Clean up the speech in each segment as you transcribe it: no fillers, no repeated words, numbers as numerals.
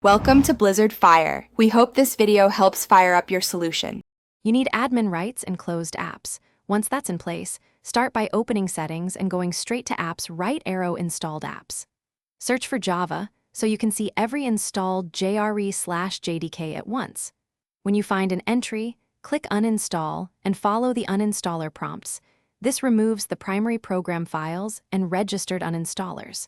Welcome to Blizzard Fire. We hope this video helps fire up your solution. You need admin rights and closed apps. Once that's in place, start by opening Settings and going straight to Apps, right arrow Installed Apps. Search for Java so you can see every installed JRE/JDK at once. When you find an entry, click Uninstall and follow the uninstaller prompts. This removes the primary program files and registered uninstallers.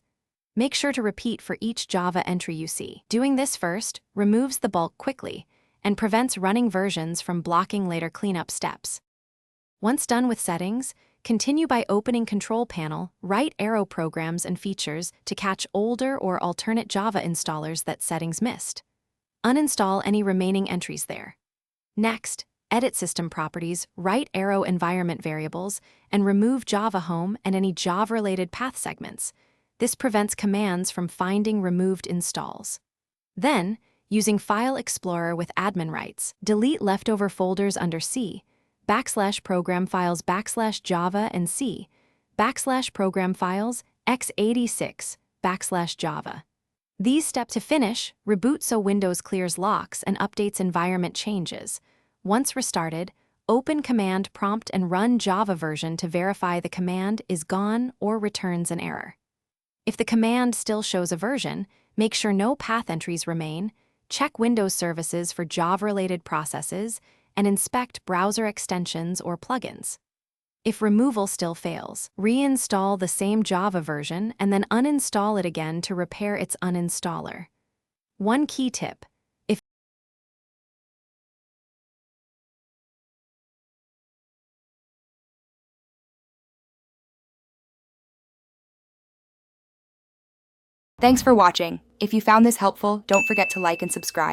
Make sure to repeat for each Java entry you see. Doing this first removes the bulk quickly and prevents running versions from blocking later cleanup steps. Once done with settings, continue by opening Control Panel, right arrow Programs and Features to catch older or alternate Java installers that settings missed. Uninstall any remaining entries there. Next, edit System Properties, right arrow Environment Variables, and remove Java Home and any Java-related path segments. This prevents commands from finding removed installs. Then, using File Explorer with admin rights, delete leftover folders under C, /program files /Java and C, /program files x86 /Java. These steps to finish, reboot so Windows clears locks and updates environment changes. Once restarted, open Command Prompt and run Java version to verify the command is gone or returns an error. If the command still shows a version, make sure no path entries remain, check Windows services for Java-related processes, and inspect browser extensions or plugins. If removal still fails, reinstall the same Java version and then uninstall it again to repair its uninstaller. One key tip: Thanks for watching. If you found this helpful, don't forget to like and subscribe.